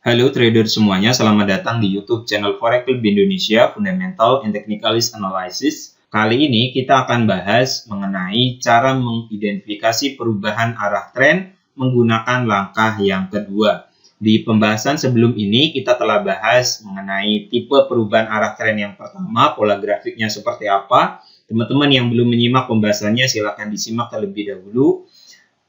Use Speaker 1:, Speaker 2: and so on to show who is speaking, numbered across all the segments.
Speaker 1: Halo trader semuanya, selamat datang di YouTube channel Forex Club Indonesia Fundamental and Technicalist Analysis. Kali ini kita akan bahas mengenai cara mengidentifikasi perubahan arah tren menggunakan langkah yang kedua. Di pembahasan sebelum ini kita telah bahas mengenai tipe perubahan arah tren yang pertama, pola grafiknya seperti apa. Teman-teman yang belum menyimak pembahasannya silahkan disimak terlebih dahulu.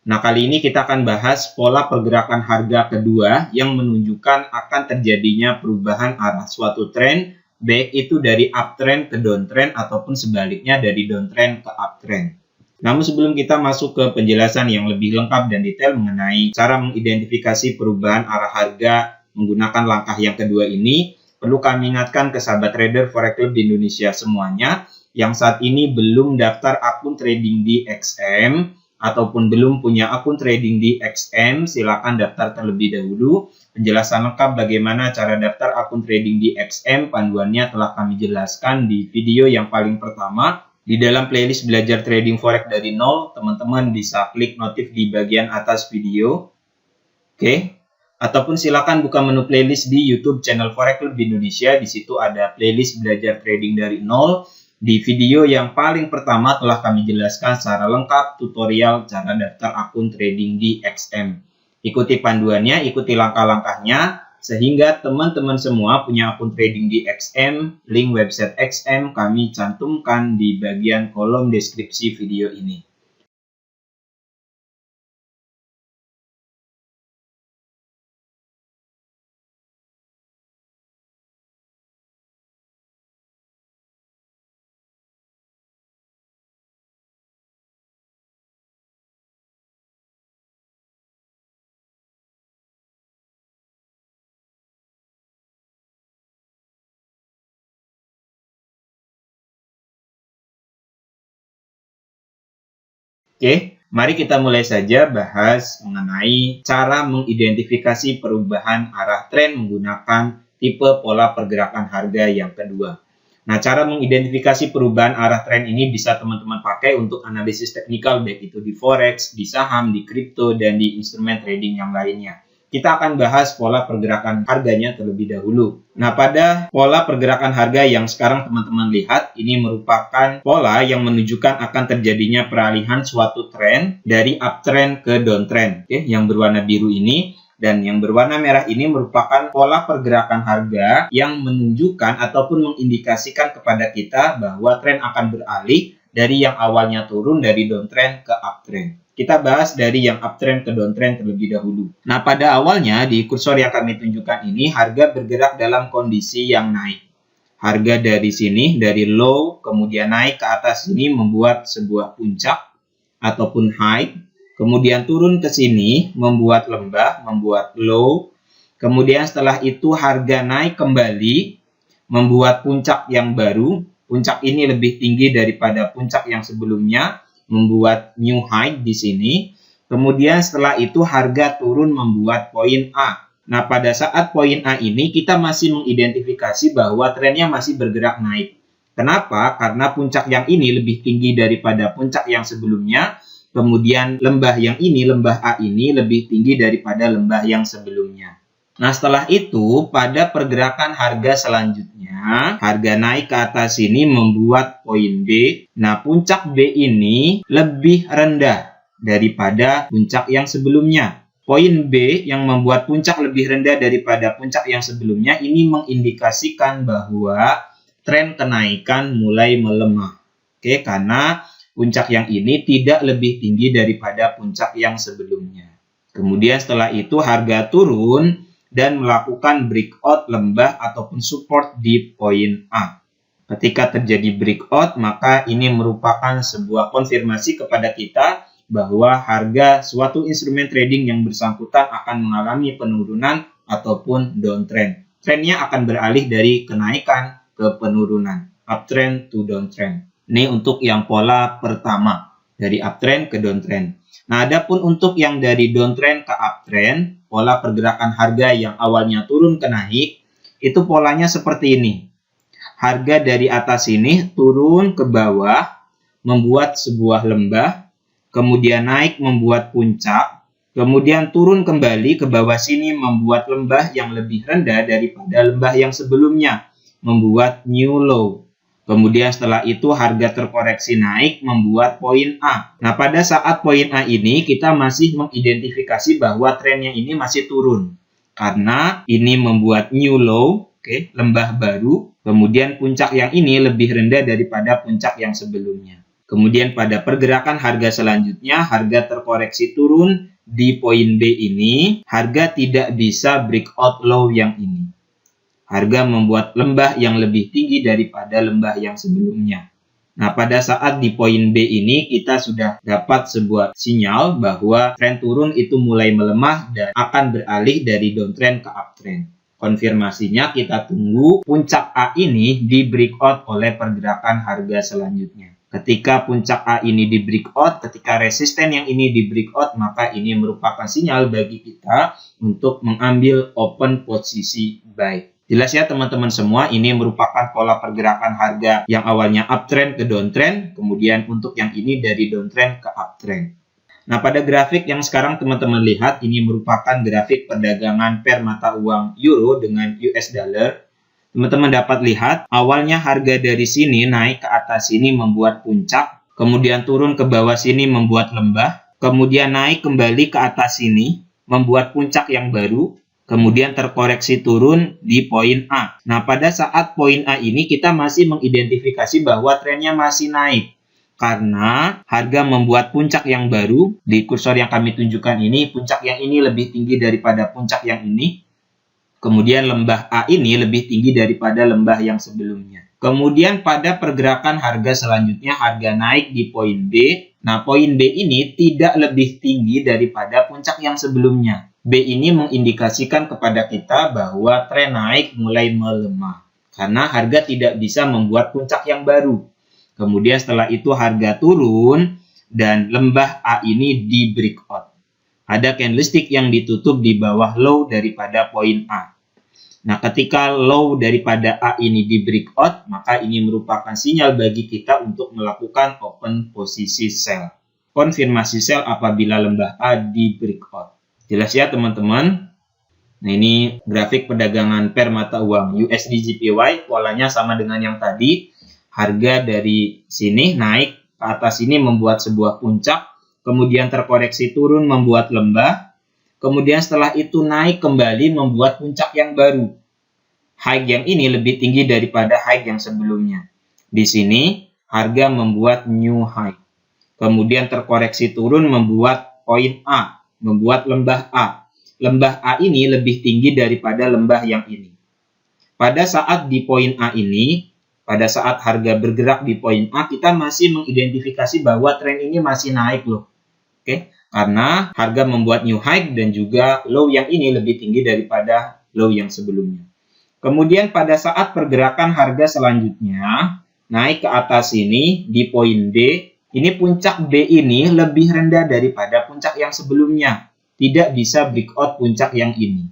Speaker 1: Nah, kali ini kita akan bahas pola pergerakan harga kedua yang menunjukkan akan terjadinya perubahan arah suatu tren, baik itu dari uptrend ke downtrend ataupun sebaliknya dari downtrend ke uptrend. Namun sebelum kita masuk ke penjelasan yang lebih lengkap dan detail mengenai cara mengidentifikasi perubahan arah harga menggunakan langkah yang kedua ini, perlu kami ingatkan ke sahabat trader Forex Club di Indonesia semuanya yang saat ini belum daftar akun trading di XM ataupun belum punya akun trading di XM, silakan daftar terlebih dahulu. Penjelasan lengkap bagaimana cara daftar akun trading di XM, panduannya telah kami jelaskan di video yang paling pertama. Di dalam playlist belajar trading forex dari nol, teman-teman bisa klik notif di bagian atas video. Oke. Ataupun silakan buka menu playlist di YouTube channel Forex Club Indonesia. Di situ ada playlist belajar trading dari nol. Di video yang paling pertama telah kami jelaskan secara lengkap tutorial cara daftar akun trading di XM. Ikuti panduannya, ikuti langkah-langkahnya, sehingga teman-teman semua punya akun trading di XM. Link website XM kami cantumkan di bagian kolom deskripsi video ini. Oke, mari kita mulai saja bahas mengenai cara mengidentifikasi perubahan arah tren menggunakan tipe pola pergerakan harga yang kedua. Nah, cara mengidentifikasi perubahan arah tren ini bisa teman-teman pakai untuk analisis teknikal, baik itu di forex, di saham, di kripto, dan di instrumen trading yang lainnya. Kita akan bahas pola pergerakan harganya terlebih dahulu. Nah, pada pola pergerakan harga yang sekarang teman-teman lihat, ini merupakan pola yang menunjukkan akan terjadinya peralihan suatu tren dari uptrend ke downtrend. Oke, yang berwarna biru ini dan yang berwarna merah ini merupakan pola pergerakan harga yang menunjukkan ataupun mengindikasikan kepada kita bahwa tren akan beralih dari yang awalnya turun dari downtrend ke uptrend. Kita bahas dari yang uptrend ke downtrend terlebih dahulu. Nah, pada awalnya di kursor yang kami tunjukkan ini, harga bergerak dalam kondisi yang naik. Harga dari sini, dari low, kemudian naik ke atas sini membuat sebuah puncak ataupun high. Kemudian turun ke sini, membuat lembah, membuat low. Kemudian setelah itu harga naik kembali, membuat puncak yang baru. Puncak ini lebih tinggi daripada puncak yang sebelumnya, membuat new high di sini. Kemudian setelah itu harga turun membuat poin A. Nah, pada saat poin A ini kita masih mengidentifikasi bahwa trennya masih bergerak naik. Kenapa? Karena puncak yang ini lebih tinggi daripada puncak yang sebelumnya. Kemudian lembah yang ini, lembah A ini lebih tinggi daripada lembah yang sebelumnya. Nah, setelah itu pada pergerakan harga selanjutnya, harga naik ke atas ini membuat poin B. Nah, puncak B ini lebih rendah daripada puncak yang sebelumnya. Poin B yang membuat puncak lebih rendah daripada puncak yang sebelumnya ini mengindikasikan bahwa tren kenaikan mulai melemah. Oke, karena puncak yang ini tidak lebih tinggi daripada puncak yang sebelumnya. Kemudian setelah itu harga turun dan melakukan breakout lembah ataupun support di poin A. Ketika terjadi breakout, maka ini merupakan sebuah konfirmasi kepada kita bahwa harga suatu instrumen trading yang bersangkutan akan mengalami penurunan ataupun downtrend. Trennya akan beralih dari kenaikan ke penurunan, uptrend to downtrend. Ini untuk yang pola pertama, dari uptrend ke downtrend. Nah, adapun untuk yang dari downtrend ke uptrend, pola pergerakan harga yang awalnya turun ke naik, itu polanya seperti ini. Harga dari atas ini turun ke bawah, membuat sebuah lembah, kemudian naik membuat puncak, Kemudian turun kembali ke bawah sini membuat lembah yang lebih rendah daripada lembah yang sebelumnya, membuat new low. Kemudian setelah itu harga terkoreksi naik membuat poin A. Nah, pada saat poin A ini kita masih mengidentifikasi bahwa trennya ini masih turun. Karena ini membuat new low, lembah baru. Kemudian puncak yang ini lebih rendah daripada puncak yang sebelumnya. Kemudian pada pergerakan harga selanjutnya, harga terkoreksi turun di poin B ini, harga tidak bisa breakout low yang ini. Harga membuat lembah yang lebih tinggi daripada lembah yang sebelumnya. Nah, pada saat di poin B ini kita sudah dapat sebuah sinyal bahwa tren turun itu mulai melemah dan akan beralih dari downtrend ke uptrend. Konfirmasinya kita tunggu puncak A ini di breakout oleh pergerakan harga selanjutnya. Ketika puncak A ini di breakout, ketika resisten yang ini di breakout, maka ini merupakan sinyal bagi kita untuk mengambil open posisi buy. Jelas ya teman-teman semua, ini merupakan pola pergerakan harga yang awalnya uptrend ke downtrend, kemudian untuk yang ini dari downtrend ke uptrend. Nah, pada grafik yang sekarang teman-teman lihat, ini merupakan grafik perdagangan per mata uang euro dengan US dollar. Teman-teman dapat lihat, awalnya harga dari sini naik ke atas sini membuat puncak, kemudian turun ke bawah sini membuat lembah, kemudian naik kembali ke atas sini membuat puncak yang baru, kemudian terkoreksi turun di poin A. Nah, pada saat poin A ini kita masih mengidentifikasi bahwa trennya masih naik. Karena harga membuat puncak yang baru, di kursor yang kami tunjukkan ini, puncak yang ini lebih tinggi daripada puncak yang ini. Kemudian lembah A ini lebih tinggi daripada lembah yang sebelumnya. Kemudian pada pergerakan harga selanjutnya, harga naik di poin B. Nah, poin B ini tidak lebih tinggi daripada puncak yang sebelumnya. B ini mengindikasikan kepada kita bahwa tren naik mulai melemah. Karena harga tidak bisa membuat puncak yang baru. Kemudian setelah itu harga turun dan lembah A ini di breakout. Ada candlestick yang ditutup di bawah low daripada poin A. Nah, ketika low daripada A ini di breakout, maka ini merupakan sinyal bagi kita untuk melakukan open posisi sell. Konfirmasi sell apabila lembah A di breakout. Jelas ya teman-teman? Nah, ini grafik perdagangan per mata uang USD JPY, polanya sama dengan yang tadi. Harga dari sini naik ke atas ini membuat sebuah puncak, kemudian terkoreksi turun membuat lembah, kemudian setelah itu naik kembali membuat puncak yang baru. High yang ini lebih tinggi daripada high yang sebelumnya. Di sini harga membuat new high. Kemudian terkoreksi turun membuat poin A, membuat lembah A. Lembah A ini lebih tinggi daripada lembah yang ini. Pada saat di poin A ini, pada saat harga bergerak di poin A, kita masih mengidentifikasi bahwa tren ini masih naik loh. Karena harga membuat new high dan juga low yang ini lebih tinggi daripada low yang sebelumnya. Kemudian pada saat pergerakan harga selanjutnya, naik ke atas ini di poin B, ini puncak B ini lebih rendah daripada puncak yang sebelumnya. Tidak bisa breakout puncak yang ini.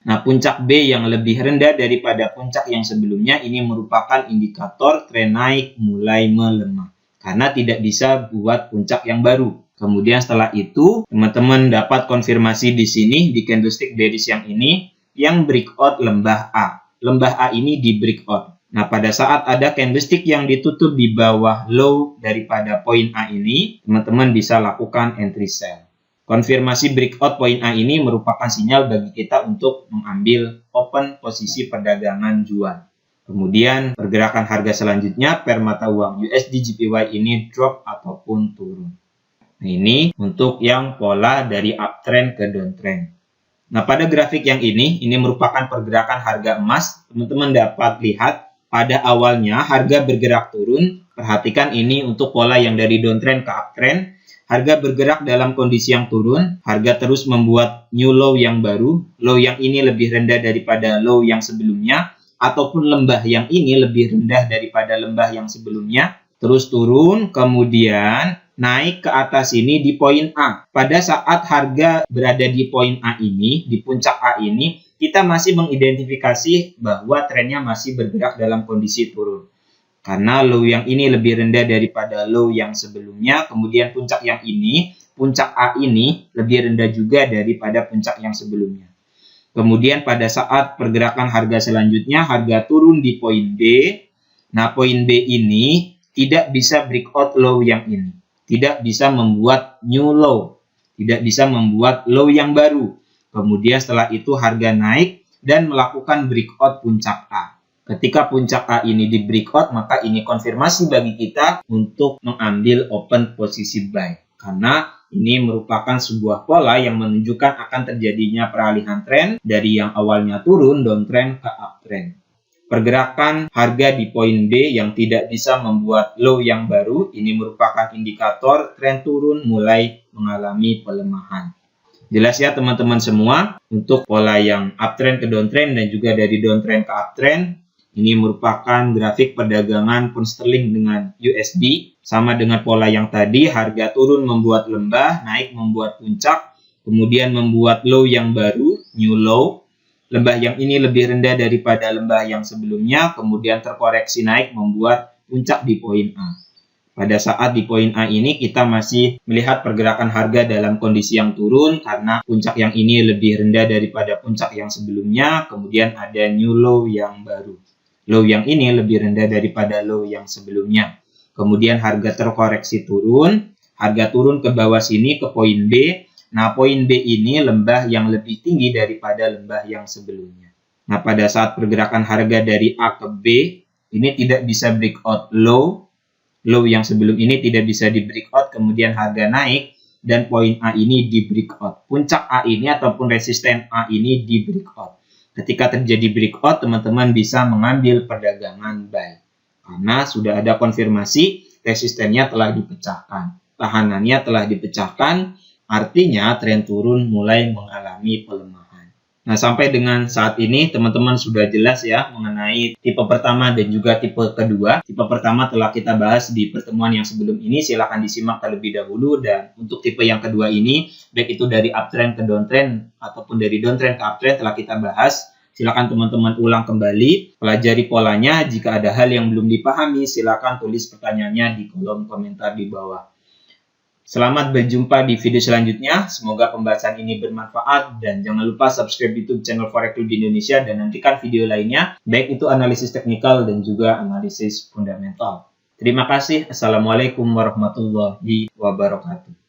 Speaker 1: Nah, puncak B yang lebih rendah daripada puncak yang sebelumnya ini merupakan indikator tren naik mulai melemah. Karena tidak bisa buat puncak yang baru. Kemudian setelah itu, teman-teman dapat konfirmasi di sini, di candlestick bearish yang ini, yang breakout lembah A. Lembah A ini di breakout. Nah, pada saat ada candlestick yang ditutup di bawah low daripada poin A ini, teman-teman bisa lakukan entry sell. Konfirmasi breakout poin A ini merupakan sinyal bagi kita untuk mengambil open posisi perdagangan jual. Kemudian pergerakan harga selanjutnya per mata uang USD JPY ini drop ataupun turun. Nah, ini untuk yang pola dari uptrend ke downtrend. Nah, pada grafik yang ini merupakan pergerakan harga emas. Teman-teman dapat lihat pada awalnya harga bergerak turun. Perhatikan ini untuk pola yang dari downtrend ke uptrend. Harga bergerak dalam kondisi yang turun, harga terus membuat new low yang baru, low yang ini lebih rendah daripada low yang sebelumnya, ataupun lembah yang ini lebih rendah daripada lembah yang sebelumnya, terus turun, kemudian naik ke atas ini di poin A. Pada saat harga berada di poin A ini, di puncak A ini, kita masih mengidentifikasi bahwa trennya masih bergerak dalam kondisi turun. Karena low yang ini lebih rendah daripada low yang sebelumnya, kemudian puncak yang ini, puncak A ini lebih rendah juga daripada puncak yang sebelumnya. Kemudian pada saat pergerakan harga selanjutnya, harga turun di poin B. Nah, poin B ini tidak bisa breakout low yang ini. Tidak bisa membuat new low. Tidak bisa membuat low yang baru. Kemudian setelah itu harga naik dan melakukan breakout puncak A. Ketika puncak A ini di breakout, maka ini konfirmasi bagi kita untuk mengambil open posisi buy. Karena ini merupakan sebuah pola yang menunjukkan akan terjadinya peralihan tren dari yang awalnya turun downtrend ke uptrend. Pergerakan harga di poin B yang tidak bisa membuat low yang baru, ini merupakan indikator tren turun mulai mengalami pelemahan. Jelas ya teman-teman semua, untuk pola yang uptrend ke downtrend dan juga dari downtrend ke uptrend, ini merupakan grafik perdagangan pound sterling dengan USD. Sama dengan pola yang tadi, harga turun membuat lembah, naik membuat puncak, kemudian membuat low yang baru, new low. Lembah yang ini lebih rendah daripada lembah yang sebelumnya, kemudian terkoreksi naik membuat puncak di poin A. Pada saat di poin A ini kita masih melihat pergerakan harga dalam kondisi yang turun karena puncak yang ini lebih rendah daripada puncak yang sebelumnya, kemudian ada new low yang baru. Low yang ini lebih rendah daripada low yang sebelumnya. Kemudian harga terkoreksi turun, harga turun ke bawah sini ke poin B. Nah, poin B ini lembah yang lebih tinggi daripada lembah yang sebelumnya. Nah, pada saat pergerakan harga dari A ke B, ini tidak bisa breakout low. Low yang sebelum ini tidak bisa di breakout, kemudian harga naik, dan poin A ini di breakout. Puncak A ini ataupun resisten A ini di breakout. Ketika terjadi breakout, teman-teman bisa mengambil perdagangan buy. Karena sudah ada konfirmasi, resistennya telah dipecahkan. Tahanannya telah dipecahkan, artinya tren turun mulai mengalami pelemahan. Nah, sampai dengan saat ini teman-teman sudah jelas ya mengenai tipe pertama dan juga tipe kedua. Tipe pertama telah kita bahas di pertemuan yang sebelum ini, silakan disimak terlebih dahulu. Dan untuk tipe yang kedua ini, baik itu dari uptrend ke downtrend ataupun dari downtrend ke uptrend telah kita bahas. Silakan teman-teman ulang kembali, pelajari polanya. Jika ada hal yang belum dipahami, silakan tulis pertanyaannya di kolom komentar di bawah. Selamat berjumpa di video selanjutnya. Semoga pembahasan ini bermanfaat dan jangan lupa subscribe YouTube channel Forex Club di Indonesia dan nantikan video lainnya, baik itu analisis teknikal dan juga analisis fundamental. Terima kasih. Assalamualaikum warahmatullahi wabarakatuh.